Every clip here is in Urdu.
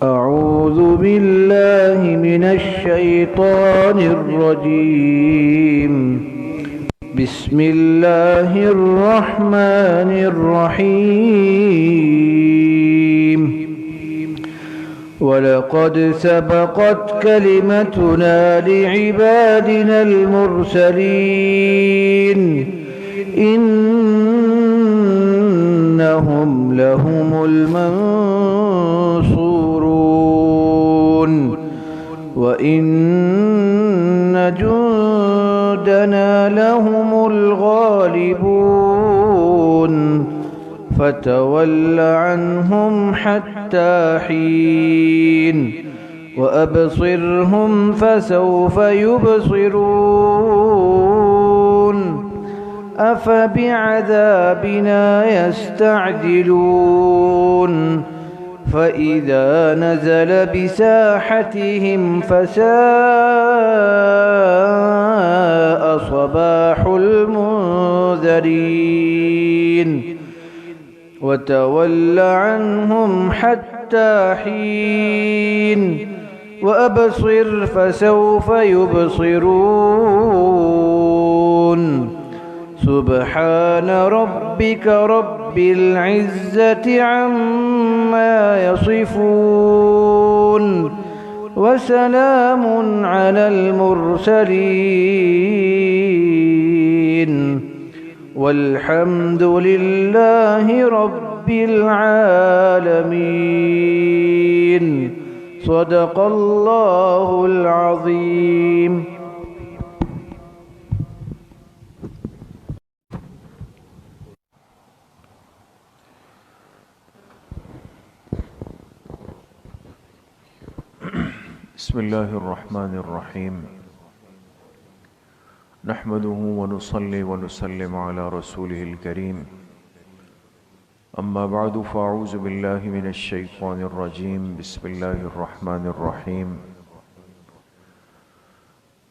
أعوذ بالله من الشيطان الرجيم. بسم الله الرحمن الرحيم. ولقد سبقت كلمتنا لعبادنا المرسلين إنهم لهم المنصورون وإن جندنا لهم الغالبون فتول عنهم حتى حين وأبصرهم فسوف يبصرون أفبعذابنا يستعجلون فإذا نزل بساحتهم فساء صباح المنذرين وتول عنهم حتى حين وأبصر فسوف يبصرون سبحان ربك رب العزة عما يصفون وسلام على المرسلين والحمد لله رب العالمين. صدق الله العظيم. بسم الله الرحمن الرحيم. نحمده ونصلي ونسلم على رسوله الكريم. أما بعد فأعوذ بالله من الشيطان الرجيم. بسم الله الرحمن الرحيم.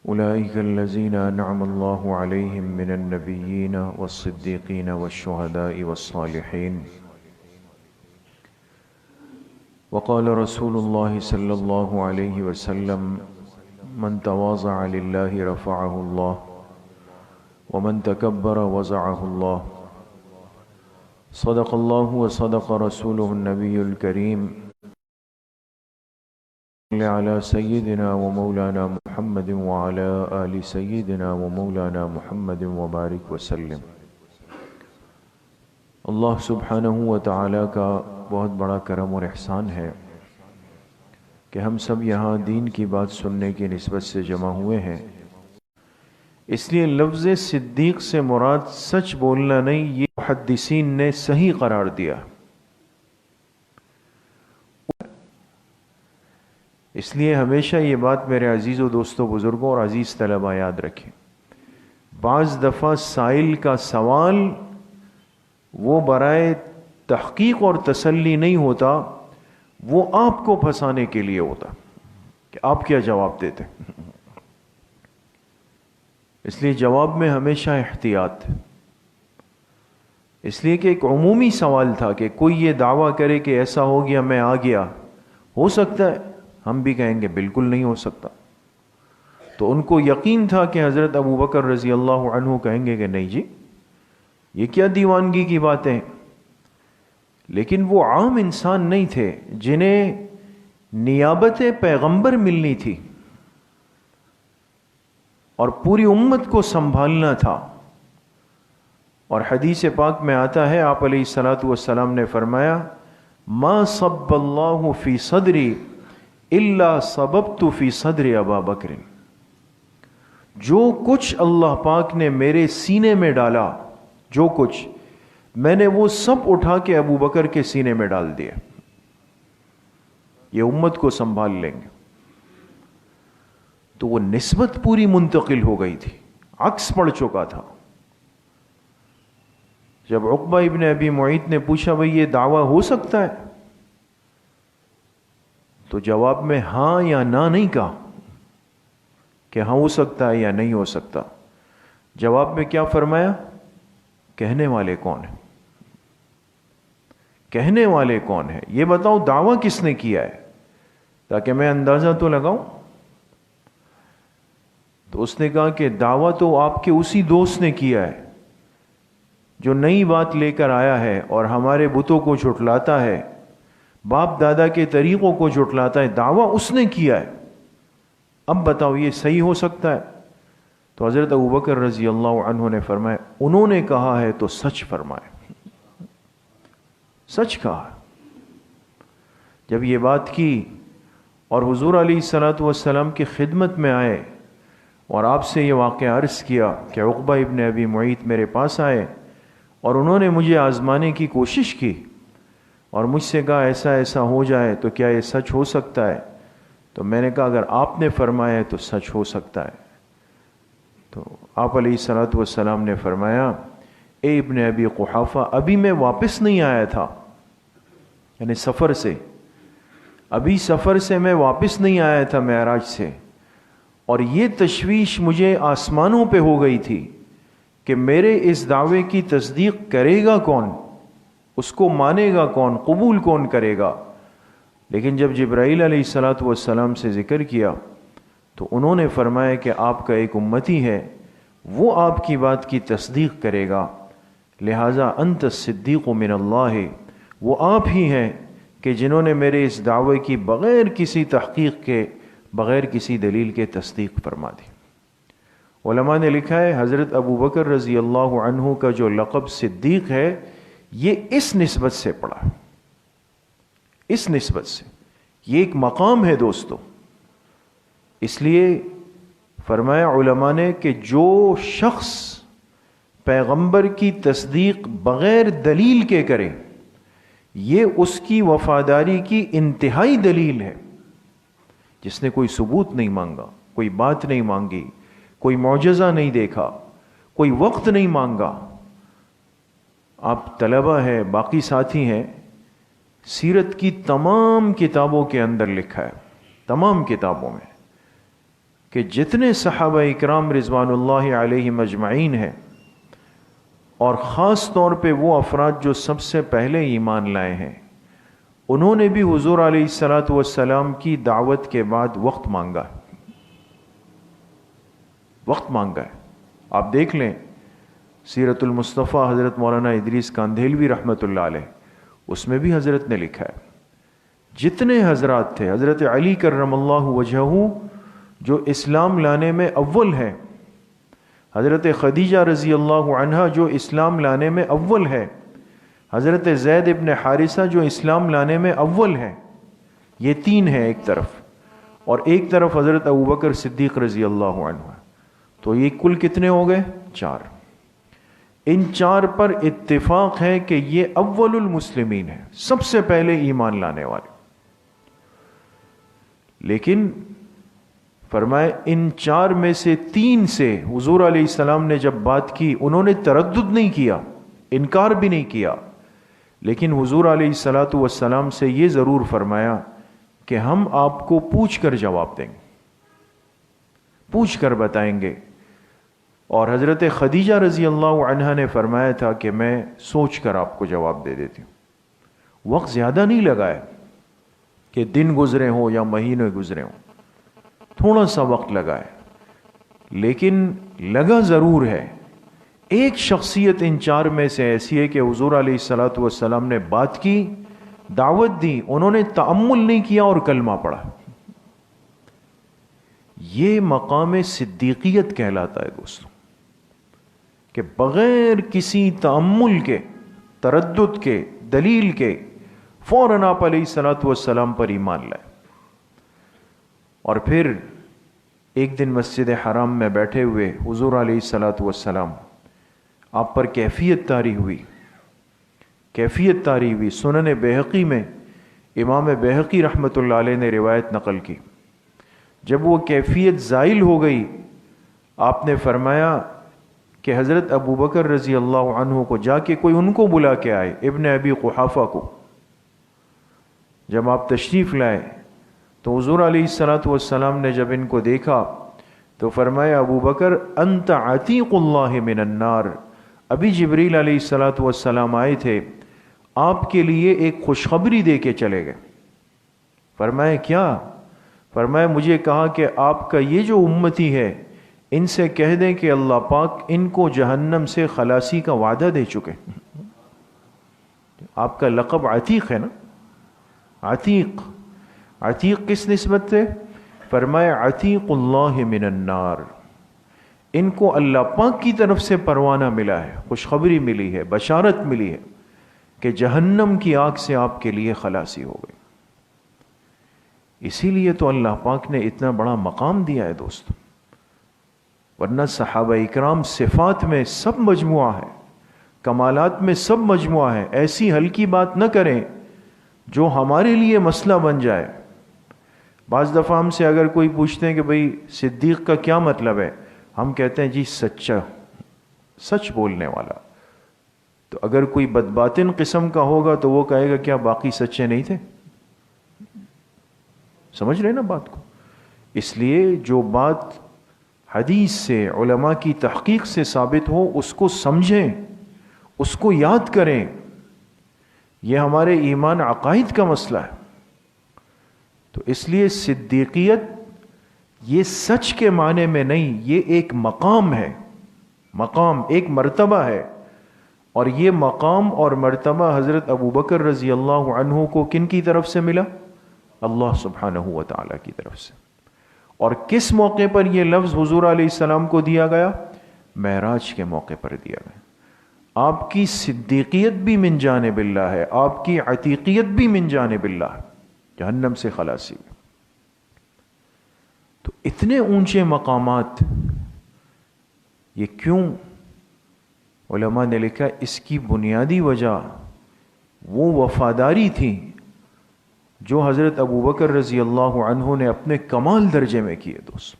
أولئك الذين أنعم الله عليهم من النبيين والصديقين والشهداء والصالحين. وقال رسول الله صلى الله عليه وسلم من تواضع لله رفعه الله ومن تكبر وضعه الله. صدق الله وصدق رسوله النبي الكريم. على سيدنا ومولانا محمد وعلى آل سيدنا ومولانا محمد وبارك وسلم. اللہ سبحانہ و تعالیٰ کا بہت بڑا کرم اور احسان ہے کہ ہم سب یہاں دین کی بات سننے کی نسبت سے جمع ہوئے ہیں. اس لیے لفظ صدیق سے مراد سچ بولنا نہیں، یہ محدثین نے صحیح قرار دیا. اس لیے ہمیشہ یہ بات میرے عزیز و دوستوں بزرگوں اور عزیز طلبہ یاد رکھیں. بعض دفعہ سائل کا سوال وہ برائے تحقیق اور تسلی نہیں ہوتا، وہ آپ کو پھنسانے کے لیے ہوتا کہ آپ کیا جواب دیتے. اس لیے جواب میں ہمیشہ احتیاط. اس لیے کہ ایک عمومی سوال تھا کہ کوئی یہ دعویٰ کرے کہ ایسا ہو گیا میں آ گیا، ہو سکتا ہے؟ ہم بھی کہیں گے بالکل نہیں ہو سکتا. تو ان کو یقین تھا کہ حضرت ابوبکر رضی اللہ عنہ کہیں گے کہ نہیں جی یہ کیا دیوانگی کی باتیں. لیکن وہ عام انسان نہیں تھے جنہیں نیابت پیغمبر ملنی تھی اور پوری امت کو سنبھالنا تھا. اور حدیث پاک میں آتا ہے آپ علیہ الصلاۃ والسلام نے فرمایا ما صب اللہ فی صدری الا صببت فی صدر ابا بکر. جو کچھ اللہ پاک نے میرے سینے میں ڈالا، جو کچھ میں نے وہ سب اٹھا کے ابو بکر کے سینے میں ڈال دیا. یہ امت کو سنبھال لیں گے. تو وہ نسبت پوری منتقل ہو گئی تھی، عکس پڑ چکا تھا. جب عقبہ ابن ابی معیط نے پوچھا بھئی یہ دعویٰ ہو سکتا ہے، تو جواب میں ہاں یا نہ نہیں کہا کہ ہاں ہو سکتا ہے یا نہیں ہو سکتا. جواب میں کیا فرمایا؟ کہنے والے کون ہیں؟ کہنے والے کون ہیں؟ یہ بتاؤ دعویٰ کس نے کیا ہے، تاکہ میں اندازہ تو لگاؤں۔ تو اس نے کہا کہ دعویٰ تو آپ کے اسی دوست نے کیا ہے جو نئی بات لے کر آیا ہے اور ہمارے بتوں کو جھٹلاتا ہے، باپ دادا کے طریقوں کو جھٹلاتا ہے، دعویٰ اس نے کیا ہے، اب بتاؤ یہ صحیح ہو سکتا ہے؟ تو حضرت ابوبکر رضی اللہ عنہ نے فرمایا انہوں نے کہا ہے تو سچ فرمائے، سچ کہا۔ جب یہ بات کی اور حضور علیہ الصلوۃ والسلام کی خدمت میں آئے اور آپ سے یہ واقعہ عرض کیا کہ عقبہ ابن ابی معیط میرے پاس آئے اور انہوں نے مجھے آزمانے کی کوشش کی اور مجھ سے کہا ایسا ایسا ہو جائے تو کیا یہ سچ ہو سکتا ہے؟ تو میں نے کہا اگر آپ نے فرمایا ہے تو سچ ہو سکتا ہے۔ تو آپ علیہ الصلوۃ والسلام نے فرمایا اے ابن ابی قحافہ، ابھی میں واپس نہیں آیا تھا، یعنی سفر سے، ابھی سفر سے میں واپس نہیں آیا تھا معراج سے، اور یہ تشویش مجھے آسمانوں پہ ہو گئی تھی کہ میرے اس دعوے کی تصدیق کرے گا کون، اس کو مانے گا کون، قبول کون کرے گا۔ لیکن جب جبرائیل علیہ الصلوۃ والسلام سے ذکر کیا تو انہوں نے فرمایا کہ آپ کا ایک امتی ہے، وہ آپ کی بات کی تصدیق کرے گا، لہٰذا انت الصدیق من اللہ، وہ آپ ہی ہیں کہ جنہوں نے میرے اس دعوے کی بغیر کسی تحقیق کے، بغیر کسی دلیل کے تصدیق فرما دی۔ علماء نے لکھا ہے حضرت ابوبکر رضی اللہ عنہ کا جو لقب صدیق ہے یہ اس نسبت سے پڑا، اس نسبت سے، یہ ایک مقام ہے دوستو۔ اس لیے فرمایا علماء نے کہ جو شخص پیغمبر کی تصدیق بغیر دلیل کے کرے یہ اس کی وفاداری کی انتہائی دلیل ہے۔ جس نے کوئی ثبوت نہیں مانگا، کوئی بات نہیں مانگی، کوئی معجزہ نہیں دیکھا، کوئی وقت نہیں مانگا۔ آپ طلبہ ہیں، باقی ساتھی ہیں، سیرت کی تمام کتابوں کے اندر لکھا ہے، تمام کتابوں میں، کہ جتنے صحابہ اکرام رضوان اللہ علیہم اجمعین ہیں، اور خاص طور پہ وہ افراد جو سب سے پہلے ایمان لائے ہیں، انہوں نے بھی حضور علیہ الصلوۃ والسلام کی دعوت کے بعد وقت مانگا ہے، وقت مانگا ہے۔ آپ دیکھ لیں سیرت المصطفیٰ حضرت مولانا ادریس کاندھیلوی رحمۃ اللہ علیہ، اس میں بھی حضرت نے لکھا ہے جتنے حضرات تھے، حضرت علی کرم اللہ وجہہ جو اسلام لانے میں اول ہے، حضرت خدیجہ رضی اللہ عنہا جو اسلام لانے میں اول ہے، حضرت زید ابن حارثہ جو اسلام لانے میں اول ہے، یہ تین ہیں ایک طرف، اور ایک طرف حضرت ابوبکر صدیق رضی اللہ عنہ، تو یہ کل کتنے ہو گئے؟ چار۔ ان چار پر اتفاق ہے کہ یہ اول المسلمین ہیں، سب سے پہلے ایمان لانے والے۔ لیکن فرمائے ان چار میں سے تین سے حضور علیہ السلام نے جب بات کی انہوں نے تردد نہیں کیا، انکار بھی نہیں کیا، لیکن حضور علیہ الصلوۃ والسلام سے یہ ضرور فرمایا کہ ہم آپ کو پوچھ کر جواب دیں گے، پوچھ کر بتائیں گے۔ اور حضرت خدیجہ رضی اللہ عنہا نے فرمایا تھا کہ میں سوچ کر آپ کو جواب دے دیتی ہوں، وقت زیادہ نہیں لگایا کہ دن گزرے ہوں یا مہینے گزرے ہوں، تھوڑا سا وقت لگا ہے، لیکن لگا ضرور ہے۔ ایک شخصیت ان چار میں سے ایسی ہے کہ حضور علیہ الصلوۃ والسلام نے بات کی، دعوت دی، انہوں نے تأمل نہیں کیا اور کلمہ پڑھا۔ یہ مقام صدیقیت کہلاتا ہے دوستوں، کہ بغیر کسی تأمل کے، تردد کے، دلیل کے، فوراً آپ علیہ الصلوۃ والسلام پر ایمان لائے۔ اور پھر ایک دن مسجد حرام میں بیٹھے ہوئے حضور علیہ الصلوۃ والسلام، آپ پر کیفیت طاری ہوئی، کیفیت طاری ہوئی۔ سنن بیہقی میں امام بیہقی رحمۃ اللہ علیہ نے روایت نقل کی، جب وہ کیفیت زائل ہو گئی آپ نے فرمایا کہ حضرت ابوبکر رضی اللہ عنہ کو جا کے کوئی ان کو بلا کے آئے، ابن ابی قحافہ کو۔ جب آپ تشریف لائے تو حضور علیہ الصلوۃ والسلام نے جب ان کو دیکھا تو فرمایا ابوبکر انت عتیق اللہ من النار، ابھی جبریل علیہ الصلوۃ والسلام آئے تھے، آپ کے لیے ایک خوشخبری دے کے چلے گئے. فرمایا کیا؟ فرمایا مجھے کہا کہ آپ کا یہ جو امتی ہے ان سے کہہ دیں کہ اللہ پاک ان کو جہنم سے خلاصی کا وعدہ دے چکے. آپ کا لقب عتیق ہے نا، عتیق. عتیق کس نسبت سے؟ فرمایا عتیق اللہ من النار. ان کو اللہ پاک کی طرف سے پروانہ ملا ہے، خوشخبری ملی ہے، بشارت ملی ہے کہ جہنم کی آگ سے آپ کے لیے خلاصی ہو گئی. اسی لیے تو اللہ پاک نے اتنا بڑا مقام دیا ہے دوستو. ورنہ صحابہ اکرام صفات میں سب مجموعہ ہے، کمالات میں سب مجموعہ ہے. ایسی ہلکی بات نہ کریں جو ہمارے لیے مسئلہ بن جائے. بعض دفعہ ہم سے اگر کوئی پوچھتے ہیں کہ بھئی صدیق کا کیا مطلب ہے، ہم کہتے ہیں جی سچا، سچ بولنے والا. تو اگر کوئی بدباطن قسم کا ہوگا تو وہ کہے گا کیا باقی سچے نہیں تھے؟ سمجھ رہے نا بات کو؟ اس لیے جو بات حدیث سے، علماء کی تحقیق سے ثابت ہو اس کو سمجھیں، اس کو یاد کریں. یہ ہمارے ایمان عقائد کا مسئلہ ہے. تو اس لیے صدیقیت یہ سچ کے معنی میں نہیں، یہ ایک مقام ہے، مقام ایک مرتبہ ہے. اور یہ مقام اور مرتبہ حضرت ابوبکر رضی اللہ عنہ کو کن کی طرف سے ملا؟ اللہ سبحانہ و تعالیٰ کی طرف سے. اور کس موقع پر یہ لفظ حضور علیہ السلام کو دیا گیا؟ معراج کے موقع پر دیا گیا. آپ کی صدیقیت بھی من جانب اللہ ہے، آپ کی عتیقیت بھی من جانب اللہ ہے، جہنم سے خلاصی. تو اتنے اونچے مقامات یہ کیوں؟ علماء نے لکھا اس کی بنیادی وجہ وہ وفاداری تھی جو حضرت ابوبکر رضی اللہ عنہ نے اپنے کمال درجے میں کیے دوست،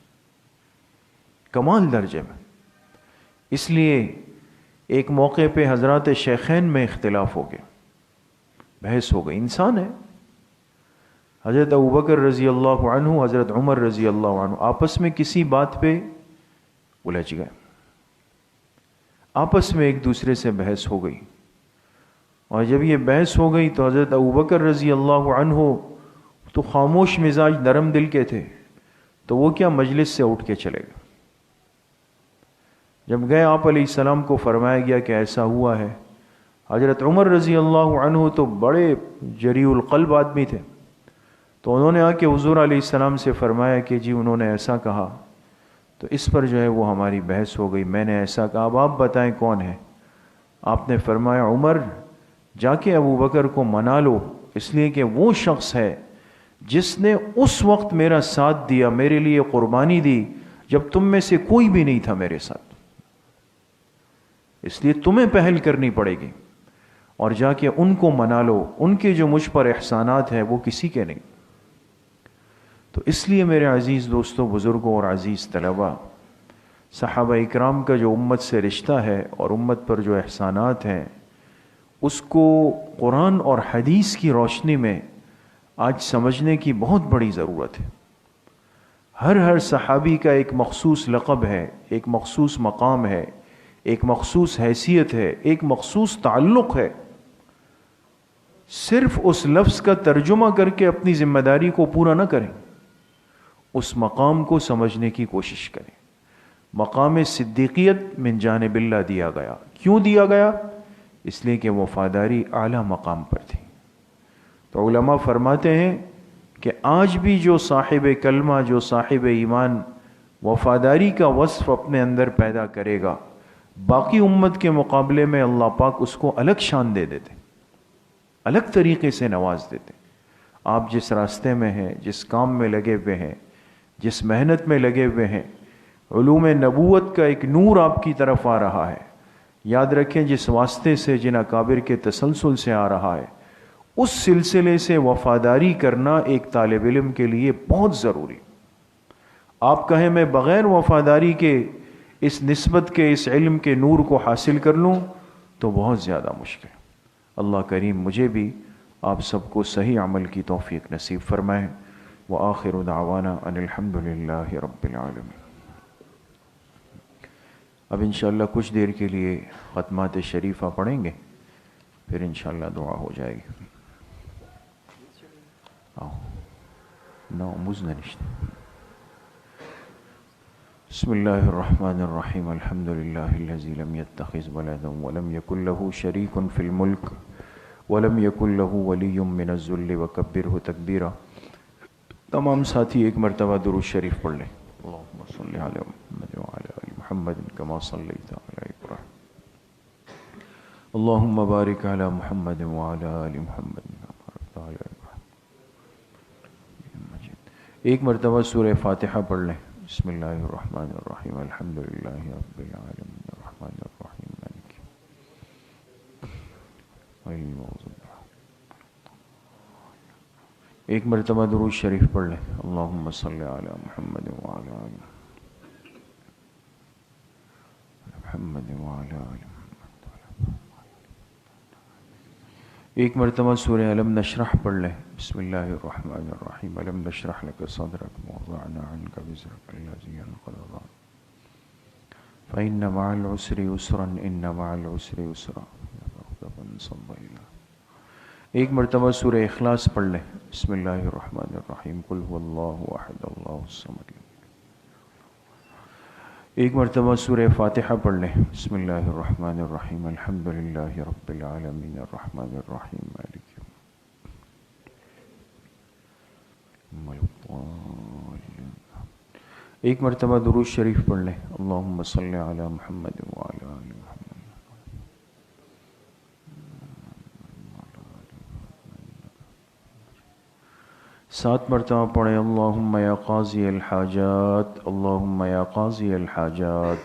کمال درجے میں. اس لیے ایک موقع پہ حضرات شیخین میں اختلاف ہو گیا، بحث ہو گئی. انسان ہے، حضرت ابوبکر رضی اللہ عنہ، حضرت عمر رضی اللہ عنہ آپس میں کسی بات پہ الجھ گئے، آپس میں ایک دوسرے سے بحث ہو گئی. اور جب یہ بحث ہو گئی تو حضرت ابوبکر رضی اللہ عنہ تو خاموش مزاج، نرم دل کے تھے، تو وہ کیا مجلس سے اٹھ کے چلے گئے. جب گئے آپ علیہ السلام کو فرمایا گیا کہ ایسا ہوا ہے. حضرت عمر رضی اللہ عنہ تو بڑے جریء القلب آدمی تھے، تو انہوں نے آ کے حضور علیہ السلام سے فرمایا کہ جی انہوں نے ایسا کہا. تو اس پر جو ہے وہ ہماری بحث ہو گئی. میں نے ایسا کہا، اب آپ بتائیں کون ہے؟ آپ نے فرمایا عمر جا کے ابوبکر کو منا لو، اس لیے کہ وہ شخص ہے جس نے اس وقت میرا ساتھ دیا، میرے لیے قربانی دی جب تم میں سے کوئی بھی نہیں تھا میرے ساتھ. اس لیے تمہیں پہل کرنی پڑے گی اور جا کے ان کو منا لو. ان کے جو مجھ پر احسانات ہیں وہ کسی کے نہیں. تو اس لیے میرے عزیز دوستوں، بزرگوں اور عزیز طلباء، صحابہ اکرام کا جو امت سے رشتہ ہے اور امت پر جو احسانات ہیں اس کو قرآن اور حدیث کی روشنی میں آج سمجھنے کی بہت بڑی ضرورت ہے. ہر صحابی کا ایک مخصوص لقب ہے، ایک مخصوص مقام ہے، ایک مخصوص حیثیت ہے، ایک مخصوص تعلق ہے. صرف اس لفظ کا ترجمہ کر کے اپنی ذمہ داری کو پورا نہ کریں، اس مقام کو سمجھنے کی کوشش کریں. مقام صدیقیت من جانب اللہ دیا گیا. کیوں دیا گیا؟ اس لیے کہ وفاداری اعلیٰ مقام پر تھی. تو علماء فرماتے ہیں کہ آج بھی جو صاحب کلمہ، جو صاحب ایمان وفاداری کا وصف اپنے اندر پیدا کرے گا، باقی امت کے مقابلے میں اللہ پاک اس کو الگ شان دے دیتے، الگ طریقے سے نواز دیتے. آپ جس راستے میں ہیں، جس کام میں لگے ہوئے ہیں، جس محنت میں لگے ہوئے ہیں، علوم نبوت کا ایک نور آپ کی طرف آ رہا ہے. یاد رکھیں جس واسطے سے، جن اکابر کے تسلسل سے آ رہا ہے، اس سلسلے سے وفاداری کرنا ایک طالب علم کے لیے بہت ضروری. آپ کہیں میں بغیر وفاداری کے اس نسبت کے، اس علم کے نور کو حاصل کر لوں تو بہت زیادہ مشکل. اللہ کریم مجھے بھی آپ سب کو صحیح عمل کی توفیق نصیب فرمائے. وآخر دعوانا ان الحمد للہ رب العالمین. اب انشاءاللہ کچھ دیر کے لیے ختمات شریفہ پڑھیں گے. پھر انشاءاللہ دعا ہو جائے گی. بسم اللہ الرحمن الرحیم. الحمد للہ الذی لم يتخذ ولدا ولم يكن له شریک فی الملک ولم يكن له ولی من الذل وکبرہ تکبیرا. تمام ساتھی ایک مرتبہ درود شریف پڑھ لیں. اللہم صلی علی محمد وعلی آل محمد کما صلیت علی ابراہیم. اللہم بارک علی محمد وعلی آل محمد کما بارکت علی ابراہیم. ایک مرتبہ سورہ فاتحہ پڑھ لیں. بسم اللہ الرحمن الرحیم. الحمد للہ رب العالمین الرحمن الرحیم مالک یوم الدین. ایک مرتبہ درود شریف پڑھ لیں. اللہم صلی علی محمد وعلی آل محمد وعلی آل محمد. ایک مرتبہ سورہ علم نشرح پڑھ لیں. بسم اللہ الرحمن الرحیم. علم نشرح لک صدرک ووضعنا عنک وزرک الذی انقض ظہرک فإن مع العسر یسرا إن مع العسر یسرا. ایک مرتبہ سورہ اخلاص پڑھ لیں. بسم اللہ الرحمن الرحیم. قل هو اللہ احد اللہ الصمد. ایک مرتبہ سورہ فاتحہ پڑھ لیں. بسم اللہ الرحمن الرحیم. الحمد للہ رب العالمین الرحمن الرحیم مالک یوم الدین. ایک مرتبہ درود شریف پڑھ لیں. اللہم صلی علی محمد وعلی آل محمد. سات مرتبہ پڑھیں. اللہم یا قاضی الحاجات. اللہم یا قاضی الحاجات.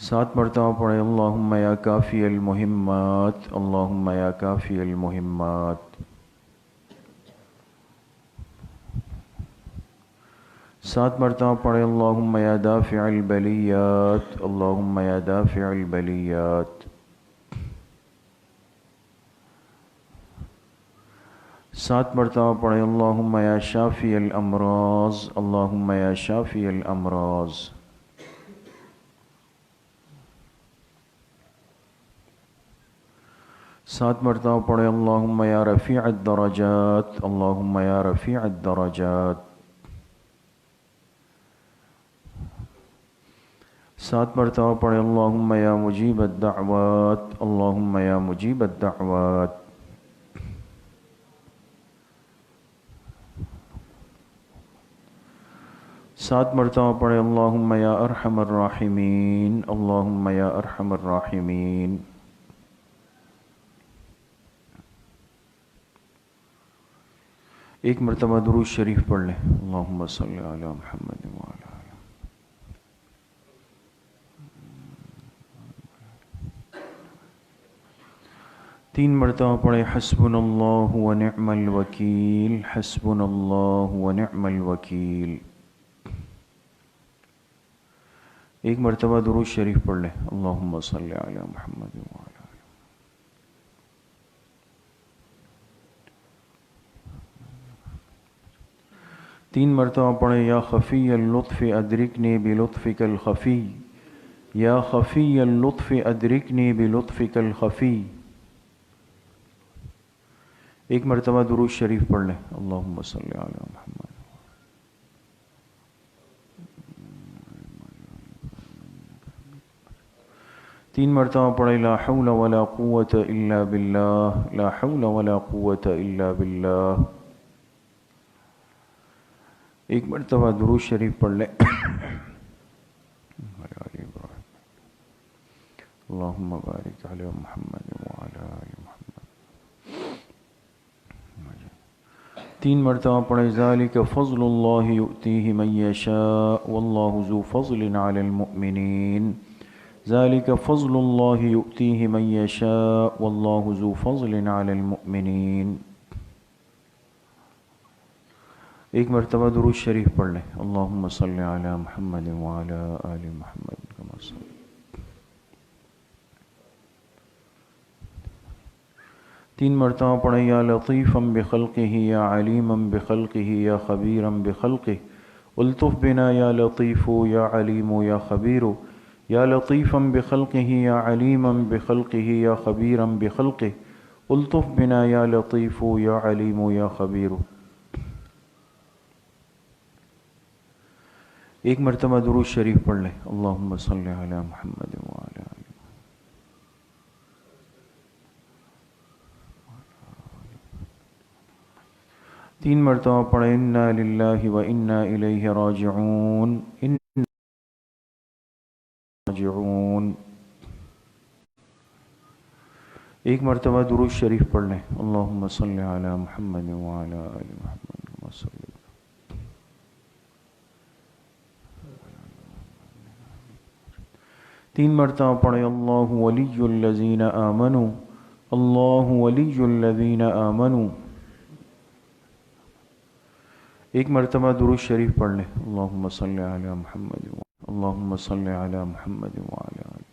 سات مرتبہ پڑھیں. اللہم یا کافی المہمات. اللہم یا کافی المہمات. سات مرتبہ پڑھیں. اللہم یا دافع البلیات. اللہم یا دافع البلیات. سات مرتبہ پڑھیں. اللہم یا شافی الامراض. اللہم یا شافی الامراض. سات مرتبہ پڑھیں. اللہم یا رفیع الدرجات. اللہم یا رفیع الدرجات. سات مرتبہ پڑھیں. اللہم یا مجیب الدعوات. اللہم یا مجیب الدعوات. سات مرتبہ پڑھیں. اللہم یا ارحم الراحمین. اللہم یا ارحم الراحمین. ایک مرتبہ درود شریف پڑھ لیں. اللہم صلی علی محمد وعلی آل. تین مرتبہ پڑھیں. حسبنا اللہ ونعم الوکیل. حسبنا اللہ ونعم الوکیل. ایک مرتبہ درود شریف پڑھ لیں. اللہم صلی علی محمد وعلی آل. تین مرتبہ پڑھیں. یا خفی اللطف ادرکنی بلطفک الخفی. یا خفی اللطف ادرکنی بلطفک الخفی. ایک مرتبہ درود شریف پڑھ لیں. اللہم صلی علی محمد. تین مرتبہ پڑھیں. لا حول ولا قوة الا باللہ. لا حول ولا قوة الا باللہ. ایک مرتبہ درود شریف پڑھ لیں. اللہم بارک علی محمد وعلی آل محمد. تین مرتبہ پڑھیں. ذالک فضل اللہ یؤتیہ من یشاء واللہ ذو فضل علی المؤمنین. ذالک فضل اللہ یؤتیہ من یشاء واللہ ذو فضل علی المؤمنین. ایک مرتبہ درود شریف پڑھ لیں. اللہم صلی علی محمد وعلی آل محمد کما صلی. تین مرتبہ پڑھیں. یا لطیفا بخلقہ یا علیما بخلقہ یا خبیرا بخلقہ. الطف بنا یا لطیف یا علیم یا خبیر یا لطیفا بخلقہ یا علیما بخلقہ یا خبیرا بخلقہ الطف بنا یا لطیف یا علیم یا خبیر۔ ایک مرتبہ درود شریف پڑھ لیں، اللہم صلی علی محمد وعلی آلہ۔ تین مرتبہ پڑھیں، انا للہ و انا الیہ راجعون، راجعون۔ ایک مرتبہ درود شریف پڑھ لیں، اللہم صلی علی محمد وعلی آل محمد وسلم۔ تین مرتبہ پڑھیں، اللہ ولی الذین آمنوا، اللہ ولی الذین آمنوا۔ ایک مرتبہ درود شریف پڑھ لیں، اللہم صلی علی محمد اللہم صلی علی محمد وعلی آلہ۔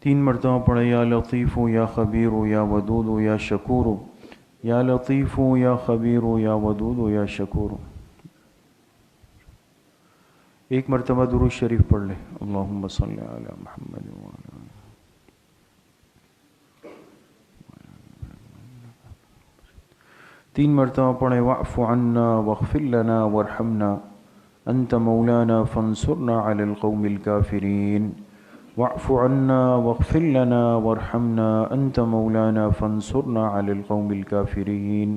تین مرتبہ پڑھیں، یا لطیف یا خبیر یا ودود یا شکور، یا لطیف یا خبیر یا ودود یا شکور۔ ایک مرتبہ درود شریف پڑھ لیں، اللہم صلی علی محمد وعلی آلہ۔ تین مرتبہ پڑھیں، واعف عنا واغفر لنا وارحمنا انت مولانا فانصرنا علی القوم الکافرین، واعف عنا واغفر لنا وارحمنا انت مولانا فانصرنا علی القوم الکافرین۔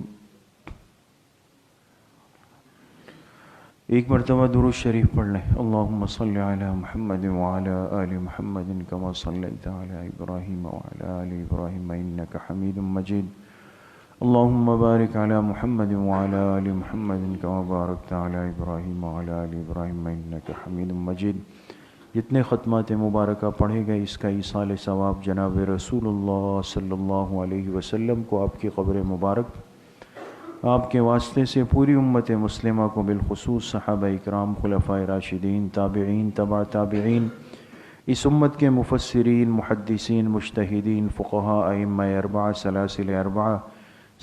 ایک مرتبہ درود شریف پڑھ لیں، اللہم صلی علی محمد وعلی آل محمد کما صلیت علی ابراہیم وعلی آل ابراہیم انک حمید مجید، اللہم بارک علی محمد وعلی آل محمد کما بارکت علی ابراہیم وعلی آل ابراہیم انک حمید مجید۔ جتنے ختمات مبارکہ پڑھے گئے اس کا ایصال ثواب جناب رسول اللہ صلی اللہ علیہ وسلم کو، آپ کی قبر مبارک، آپ کے واسطے سے پوری امت مسلمہ کو، بالخصوص صحابہ اکرام، خلفائے راشدین، تابعین، تبع تابعین، اس امت کے مفسرین، محدثین، مجتہدین، فقہاء، ائمہ اربعہ، سلاسل اربعہ،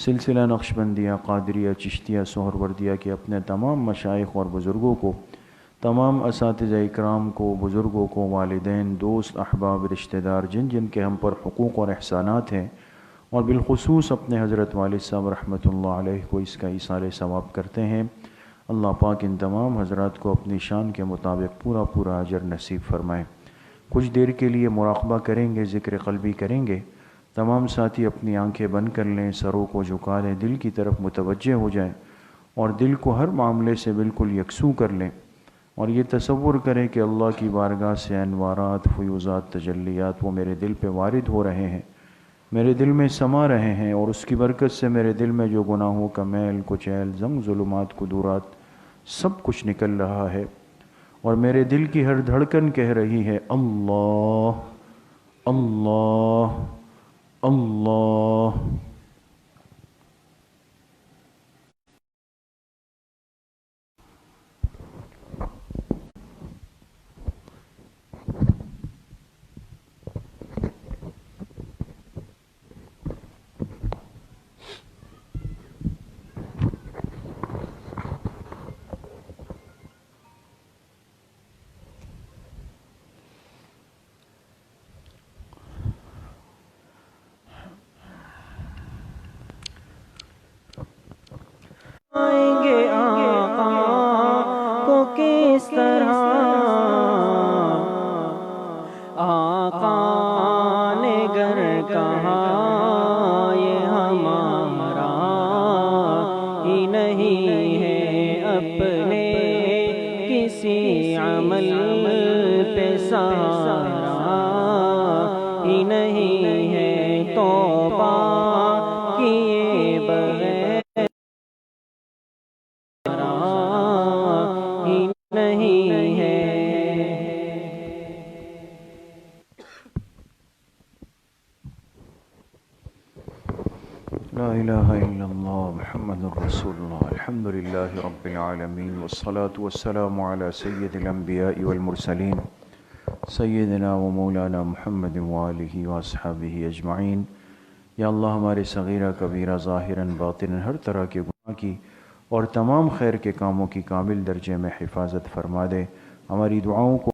سلسلہ نقشبندیہ، قادریہ، چشتیہ، سہروردیہ کے اپنے تمام مشائخ اور بزرگوں کو، تمام اساتذہ اکرام کو، بزرگوں کو، والدین، دوست، احباب، رشتہ دار، جن جن کے ہم پر حقوق اور احسانات ہیں، اور بالخصوص اپنے حضرت والد صاحب رحمۃ اللہ علیہ کو اس کا ایصال ثواب کرتے ہیں، اللہ پاک ان تمام حضرات کو اپنی شان کے مطابق پورا پورا اجر نصیب فرمائیں۔ کچھ دیر کے لیے مراقبہ کریں گے، ذکر قلبی کریں گے۔ تمام ساتھی اپنی آنکھیں بند کر لیں، سروں کو جھکا لیں، دل کی طرف متوجہ ہو جائیں اور دل کو ہر معاملے سے بالکل یکسو کر لیں، اور یہ تصور کریں کہ اللہ کی بارگاہ سے انوارات، فیوزات، تجلیات وہ میرے دل پہ وارد ہو رہے ہیں، میرے دل میں سما رہے ہیں، اور اس کی برکت سے میرے دل میں جو گناہوں کا میل کچیل، زنگ، ظلمات، قدورات سب کچھ نکل رہا ہے، اور میرے دل کی ہر دھڑکن کہہ رہی ہے اللہ اللہ اللہ۔ کس طرح آقا نے گر کہا یہ ہمارا ہی نہیں ہے، اپنے کسی عمل پہ سہارا ہی نہیں ہے، توبہ کیے بغیر نہیں ہے۔ لا الہ الا اللہ محمد رسول اللہ، الحمدللہ رب العالمین، والصلاة والسلام علی سید الانبیاء والمرسلین، سیدنا و مولانا محمد وآلہ واصحابہ اجمعین۔ یا اللہ ہمارے صغیرہ کبیرہ ظاہراً باطناً ہر طرح کے گناہ کی اور تمام خیر کے کاموں کی کامل درجے میں حفاظت فرما دے. ہماری دعاؤں کو